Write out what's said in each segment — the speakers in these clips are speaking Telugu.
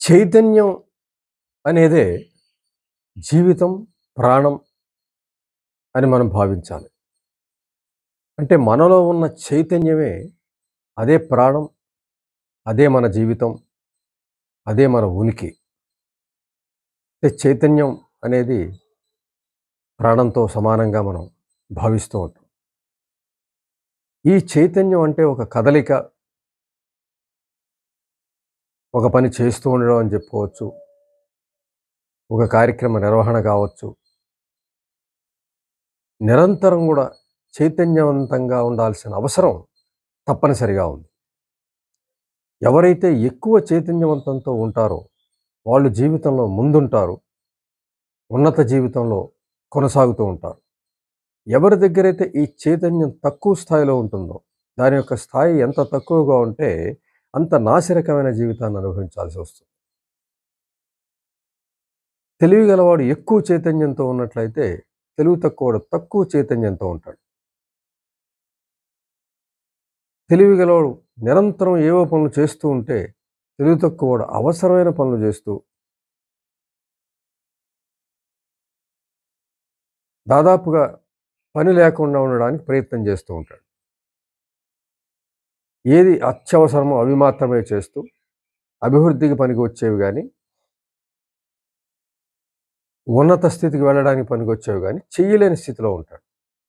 చైతన్యం అనేదే జీవితం, ప్రాణం అని మనం భావించాలి. అంటే మనలో ఉన్న చైతన్యమే అదే ప్రాణం, అదే మన జీవితం, అదే మన ఉనికి. అంటే చైతన్యం అనేది ప్రాణంతో సమానంగా మనం భావిస్తూ ఉంటాం. ఈ చైతన్యం అంటే ఒక కదలిక, ఒక పని చేస్తూ ఉండడం అని చెప్పుకోవచ్చు. ఒక కార్యక్రమ నిర్వహణ కావచ్చు. నిరంతరం కూడా చైతన్యవంతంగా ఉండాల్సిన అవసరం తప్పనిసరిగా ఉంది. ఎవరైతే ఎక్కువ చైతన్యవంతంతో ఉంటారో వాళ్ళు జీవితంలో ముందుంటారు. ఉన్నత జీవితంలో కొనసాగుతూ ఉంటారు. ఎవరి దగ్గరైతే ఈ చైతన్యం తక్కువ స్థాయిలో ఉంటుందో, దాని యొక్క స్థాయి ఎంత తక్కువగా ఉంటే అంత నాసిరకమైన జీవితాన్ని అనుభవించాల్సి వస్తుంది. తెలివి గలవాడు ఎక్కువ చైతన్యంతో ఉన్నట్లయితే, తెలివి తక్కువవాడు తక్కువ చైతన్యంతో ఉంటాడు. తెలివి గలవాడు నిరంతరం ఏవో పనులు చేస్తూ ఉంటే, తెలివి తక్కువవాడు అవసరమైన పనులు చేస్తూ దాదాపుగా పని లేకుండా ఉండడానికి ప్రయత్నం చేస్తూ ఉంటాడు. ఏది అత్యవసరమో అవి మాత్రమే చేస్తూ, అభివృద్ధికి పనికి వచ్చేవి గానీ, ఉన్నత స్థితికి వెళ్ళడానికి పనికొచ్చేవి గానీ, చెయ్యలేని స్థితిలో ఉంటాడు.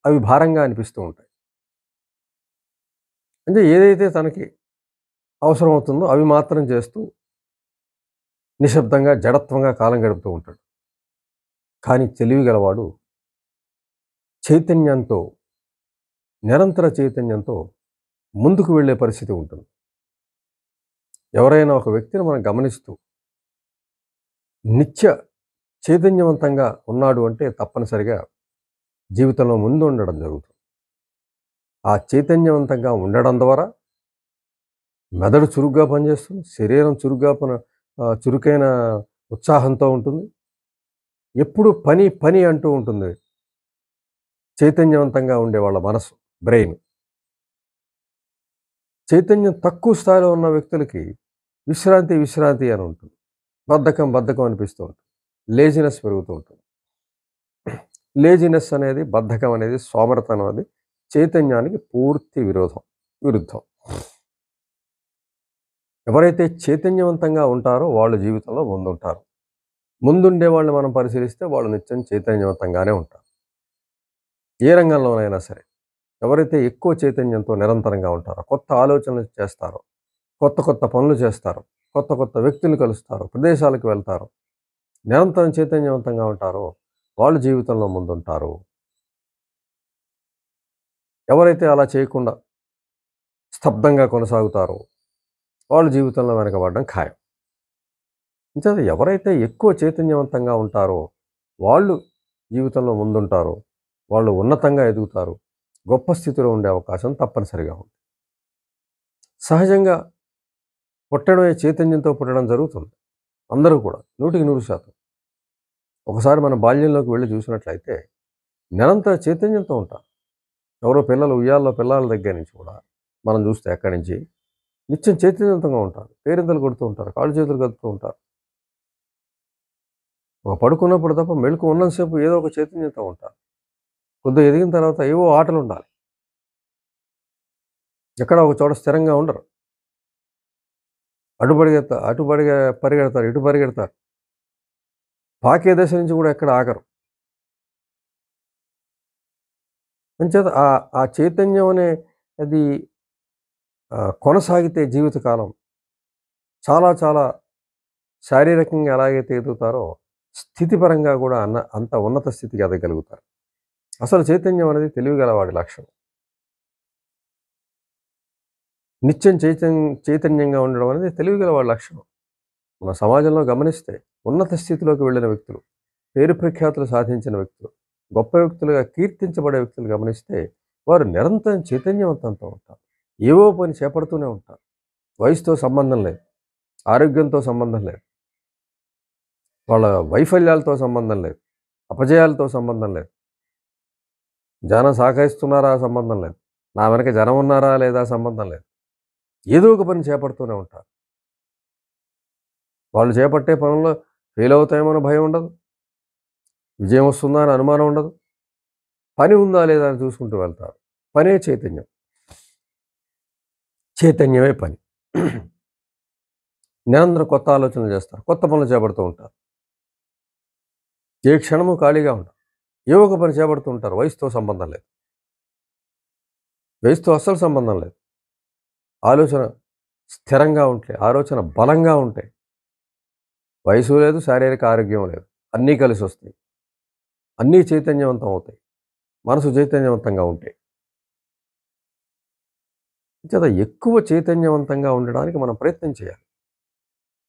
అవి భారంగా అనిపిస్తూ ఉంటాయి. అంటే ఏదైతే తనకి అవసరమవుతుందో అవి మాత్రం చేస్తూ, నిశ్శబ్దంగా, జడత్వంగా కాలం గడుపుతూ ఉంటాడు. కానీ తెలివి గలవాడు చైతన్యంతో, నిరంతర చైతన్యంతో ముందుకు వెళ్ళే పరిస్థితి ఉంటుంది. ఎవరైనా ఒక వ్యక్తిని మనం గమనిస్తూ నిత్య చైతన్యవంతంగా ఉన్నాడు అంటే తప్పనిసరిగా జీవితంలో ముందు ఉండడం జరుగుతుంది. ఆ చైతన్యవంతంగా ఉండడం ద్వారా మెదడు చురుగ్గా పనిచేస్తుంది. శరీరం చురుకైన ఉత్సాహంతో ఉంటుంది. ఎప్పుడు పని, పని అంటూ ఉంటుంది. చైతన్యవంతంగా ఉండే వాళ్ళ మనసు, బ్రెయిన్. చైతన్యం తక్కువ స్థాయిలో ఉన్న వ్యక్తులకి విశ్రాంతి, విశ్రాంతి అని ఉంటుంది. బద్ధకం, బద్ధకం అనిపిస్తూ ఉంటుంది. లేజినెస్ పెరుగుతూ ఉంటుంది. లేజినెస్ అనేది, బద్ధకం అనేది, సోమరితనం అది చైతన్యానికి పూర్తి విరుద్ధం. ఎవరైతే చైతన్యవంతంగా ఉంటారో వాళ్ళు జీవితంలో ముందుంటారు. ముందుండే వాళ్ళని మనం పరిశీలిస్తే వాళ్ళు నిత్యం చైతన్యవంతంగానే ఉంటారు. ఏ రంగంలోనైనా సరే. ఎవరైతే ఎక్కువ చైతన్యంతో నిరంతరంగా ఉంటారో, కొత్త ఆలోచనలు చేస్తారో, కొత్త కొత్త పనులు చేస్తారో, కొత్త కొత్త వ్యక్తులు కలుస్తారో, ప్రదేశాలకు వెళ్తారో, నిరంతరం చైతన్యవంతంగా ఉంటారో వాళ్ళు జీవితంలో ముందుంటారు. ఎవరైతే అలా చేయకుండా స్తబ్దంగా కొనసాగుతారో వాళ్ళు జీవితంలో వెనకబడడం ఖాయం. అంచేత ఎవరైతే ఎక్కువ చైతన్యవంతంగా ఉంటారో వాళ్ళు జీవితంలో ముందుంటారో వాళ్ళు ఉన్నతంగా ఎదుగుతారు. గొప్ప స్థితిలో ఉండే అవకాశం తప్పనిసరిగా ఉంది. సహజంగా పుట్టడమే చైతన్యంతో పుట్టడం జరుగుతుంది. అందరూ కూడా 100% ఒకసారి మన బాల్యంలోకి వెళ్ళి చూసినట్లయితే నిరంతర చైతన్యంతో ఉంటారు. ఎవరో పిల్లలు ఉయ్యాల్లో పిల్లల దగ్గర నుంచి కూడా మనం చూస్తే ఎక్కడి నుంచి నిత్యం చైతన్యవంతంగా ఉంటారు. పేరింతలు కొడుతూ ఉంటారు. కాళ్ళు చేతులు కదుపుతూ ఉంటారు. పడుకున్నప్పుడు తప్ప మెళుకు ఉన్నంతసేపు ఏదో ఒక చైతన్యంతో ఉంటారు. కొద్దిగా ఎదిగిన తర్వాత ఏవో ఆటలు ఉండాలి. ఎక్కడ ఒక చోట స్థిరంగా ఉండరు. అటు పరిగెడతారు, ఇటు పరిగెడతారు. పాకే దశ నుంచి కూడా ఎక్కడ ఆగరు. అంచేత ఆ చైతన్యం అనే అది కొనసాగితే జీవితకాలం చాలా చాలా శారీరకంగా ఎలాగైతే ఎదుగుతారో స్థితిపరంగా కూడా అంత ఉన్నత స్థితికి ఎదగలుగుతారు. అసలు చైతన్యం అనేది తెలివిగలవాడి లక్షణం. నిత్యం చైతన్యంగా ఉండడం అనేది తెలివిగలవాడి లక్షణం. మన సమాజంలో గమనిస్తే ఉన్నత స్థితిలోకి వెళ్ళిన వ్యక్తులు, పేరు ప్రఖ్యాతులు సాధించిన వ్యక్తులు, గొప్ప వ్యక్తులుగా కీర్తించబడే వ్యక్తులు గమనిస్తే వారు నిరంతరం చైతన్యవంతంతో ఉంటారు. ఏవో పని చేపడుతూనే ఉంటారు. వయసుతో సంబంధం లేదు. ఆరోగ్యంతో సంబంధం లేదు. వాళ్ళ వైఫల్యాలతో సంబంధం లేదు. అపజయాలతో సంబంధం లేదు. జనం సహకరిస్తున్నారా సంబంధం లేదు. నా వెనక జనం ఉన్నారా లేదా సంబంధం లేదు. ఏదో ఒక పని చేపడుతూనే ఉంటారు. వాళ్ళు చేపట్టే పనుల్లో ఫెయిల్ అవుతాయేమో అని భయం ఉండదు. విజయం వస్తుందా అని అనుమానం ఉండదు. పని ఉందా లేదా అని చూసుకుంటూ వెళ్తారు. పనే చైతన్యం. చైతన్యమే పని. నిరంతరం కొత్త ఆలోచనలు చేస్తారు. కొత్త పనులు చేపడుతూ ఉంటారు. ఏ క్షణము ఖాళీగా ఉండరు. ఏవో ఒక పని చేపడుతూ ఉంటారు. వయసుతో సంబంధం లేదు. వయసుతో అస్సలు సంబంధం లేదు. ఆలోచన స్థిరంగా ఉంటే, ఆలోచన బలంగా ఉంటే, వయసు లేదు, శారీరక ఆరోగ్యం లేదు. అన్నీ కలిసొస్తాయి. అన్నీ చైతన్యవంతం అవుతాయి. మనసు చైతన్యవంతంగా ఉంటే. అంచేత ఎక్కువ చైతన్యవంతంగా ఉండడానికి మనం ప్రయత్నం చేయాలి.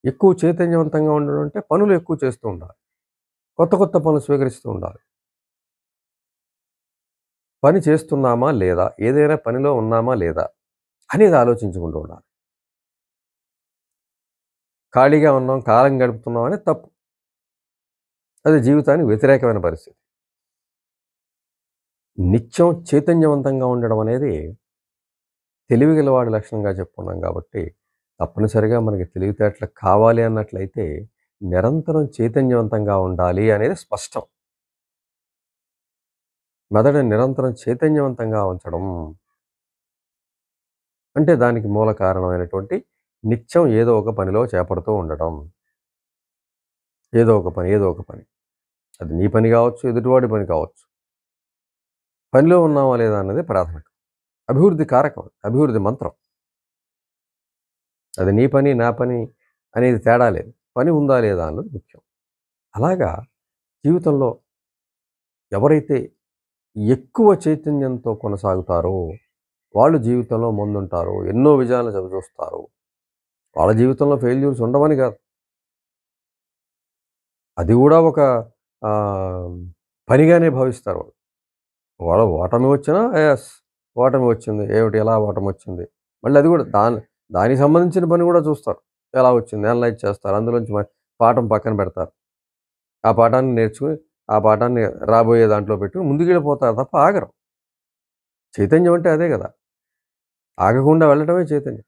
ఎక్కువ చైతన్యవంతంగా ఉండడం అంటే పనులు ఎక్కువ చేస్తూ ఉండాలి. కొత్త కొత్త పనులు స్వీకరిస్తూ ఉండాలి. పని చేస్తున్నామా లేదా? ఏదైనా పనిలో ఉన్నామా లేదా? అనేది ఆలోచించుకుంటూ ఉండాలి. ఖాళీగా ఉన్నాం, కాలం గడుపుతున్నాం అనేది తప్పు. అది జీవితానికి వ్యతిరేకమైన పరిస్థితి. నిత్యం చైతన్యవంతంగా ఉండడం అనేది తెలివిగలవాడి లక్షణంగా చెప్పుకున్నాం కాబట్టి, తప్పనిసరిగా మనకి తెలివితేటలు కావాలి అన్నట్లయితే, నిరంతరం చైతన్యవంతంగా ఉండాలి అనేది స్పష్టం. మెదడుని నిరంతరం చైతన్యవంతంగా ఉంచడం అంటే దానికి మూల కారణమైనటువంటి నిత్యం ఏదో ఒక పనిలో చేపడుతూ ఉండడం. ఏదో ఒక పని, ఏదో ఒక పని. అది నీ పని కావచ్చు, ఎదుటివాడి పని కావచ్చు. పనిలో ఉన్నామా లేదా అన్నది ప్రాథమికం. అభివృద్ధి కారకం, అభివృద్ధి మంత్రం. అది నీ పని, నా పని అనేది తేడా లేదు. పని ఉందా లేదా అన్నది ముఖ్యం. అలాగా జీవితంలో ఎవరైతే ఎక్కువ చైతన్యంతో కొనసాగుతారో, వాళ్ళు జీవితంలో ముందుంటారు. ఎన్నో విజయాలను చవిచూస్తారు. వాళ్ళ జీవితంలో ఫెయిల్యూర్స్ ఉండవని కాదు. అది కూడా ఒక ఆహ్, పనిగానే భావిస్తారు వాళ్ళు. వాళ్ళ ఓటమి వచ్చినా యెస్. ఓటమి వచ్చింది. ఏమిటి ఎలా ఓటమొచ్చింది? మళ్ళీ అది కూడా దానికి సంబంధించిన పని కూడా చూస్తారు. ఎలా వచ్చింది? అనలైజ్ చేస్తారు. అందులోంచి పాఠం పక్కన పెడతారు. ఆ పాఠాన్ని నేర్చుకొని, ఆ పాఠాన్ని రాబోయే దాంట్లో పెట్టుకొని ముందుకెళ్ళిపోతారు తప్ప ఆగరు. చైతన్యం అంటే అదే గదా! ఆగకుండా వెళ్ళటమే చైతన్యం.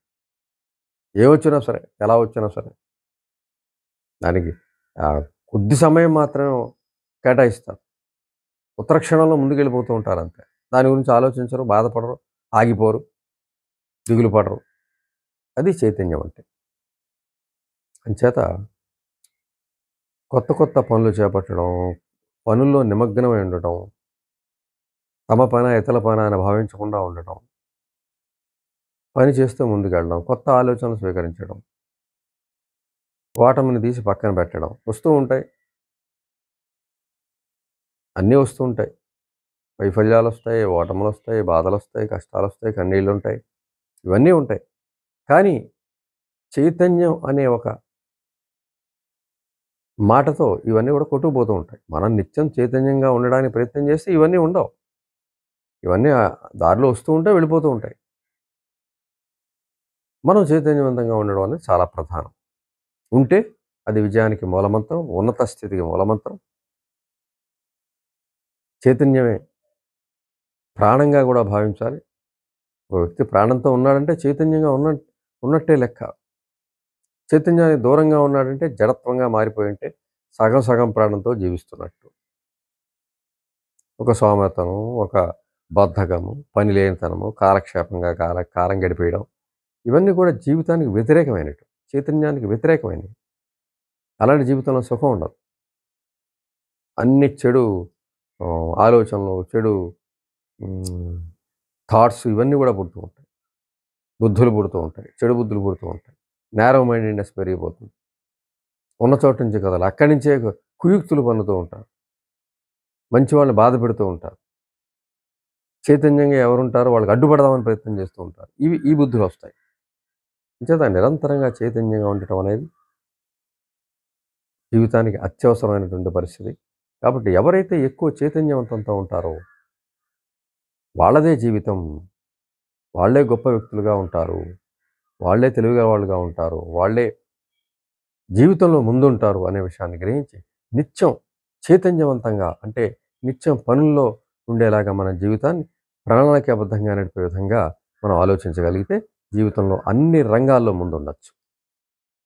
ఏమొచ్చినా సరే, ఎలా వచ్చినా సరే. దానికి కొద్ది సమయం మాత్రం కేటాయిస్తారు. ఉత్తర క్షణంలో ముందుకెళ్ళిపోతూ ఉంటారంతే. దాని గురించి ఆలోచించరు, బాధపడరు, ఆగిపోరు, దిగులు పడరు. అది చైతన్యం అంటే. అంచేత కొత్త కొత్త పనులు చేపట్టడం, పనుల్లో నిమగ్నమై ఉండటం, తమ పనా, ఇతరుల పనా అని భావించకుండా ఉండటం, పని చేస్తూ ముందుకెళ్ళడం, కొత్త ఆలోచనలు స్వీకరించడం, ఓటమిని తీసి పక్కన పెట్టడం. వస్తూ ఉంటాయి. అన్నీ వస్తూ ఉంటాయి. వైఫల్యాలొస్తాయి, ఓటములొస్తాయి, బాధలొస్తాయి, కష్టాలొస్తాయి, కన్నీళ్లుంటాయి. ఇవన్నీ ఉంటాయి. కానీ చైతన్యం అనే ఒక మాటతో ఇవన్నీ కూడా కొట్టుకుపోతూ ఉంటాయి. మనం నిత్యం చైతన్యంగా ఉండడానికి ప్రయత్నం చేస్తే ఇవన్నీ ఉండవు. ఇవన్నీ దారిలో వస్తూ ఉంటాయి, వెళ్ళిపోతూ ఉంటాయి. మనం చైతన్యవంతంగా ఉండడం అనేది చాలా ప్రధానం. ఉంటే అది విజయానికి మూలమంత్రం, ఉన్నత స్థితికి మూలమంత్రం. చైతన్యమే ప్రాణంగా కూడా భావించాలి. ఒక వ్యక్తి ప్రాణంతో ఉన్నాడంటే చైతన్యంగా ఉన్నట్టే లెక్క. చైతన్యానికి దూరంగా ఉన్నాడంటే జడత్వంగా మారిపోయుంటే సగం సగం ప్రాణంతో జీవిస్తున్నట్టు. ఒక సోమరితనం, ఒక బద్ధకము, పని లేనితనము, కాలక్షేపంగా కాలం గడిపేయడం. ఇవన్నీ కూడా జీవితానికి వ్యతిరేకమైనటు. చైతన్యానికి వ్యతిరేకమైనవి. అలాంటి జీవితంలో సుఖం ఉండదు. అన్ని చెడు ఆలోచనలు, చెడు హ్మ్, థాట్స్ ఇవన్నీ కూడా పుడుతూ ఉంటాయి. బుద్ధులు పుడుతూ ఉంటాయి. చెడు బుద్ధులు పుడుతూ ఉంటాయి. నేరో మైండెడ్‌నెస్ పెరిగిపోతుంది. ఉన్న చోటు నుంచి కదలి. అక్కడి నుంచే కుయుక్తులు పన్నుతూ ఉంటారు. మంచి వాళ్ళని బాధ పెడుతూ ఉంటారు. చైతన్యంగా ఎవరుంటారో వాళ్ళకి అడ్డుపడదామని ప్రయత్నం చేస్తూ ఉంటారు. ఈ బుద్ధులొస్తాయి. అంచేత నిరంతరంగా చైతన్యంగా ఉండటం అనేది జీవితానికి అత్యవసరమైనటువంటి పరిస్థితి. కాబట్టి ఎవరైతే ఎక్కువ చైతన్యవంతంతో ఉంటారో వాళ్ళదే జీవితం. వాళ్ళే గొప్ప వ్యక్తులుగా ఉంటారు. వాళ్ళే తెలివిగల వాళ్ళుగా ఉంటారు. వాళ్ళే జీవితంలో ముందుంటారు అనే విషయాన్ని గ్రహించి నిత్యం చైతన్యవంతంగా అంటే నిత్యం పనుల్లో ఉండేలాగా మన జీవితాన్ని ప్రణాళికాబద్ధంగా నడిపే విధంగా మనం ఆలోచించగలిగితే జీవితంలో అన్ని రంగాల్లో ముందుండొచ్చు.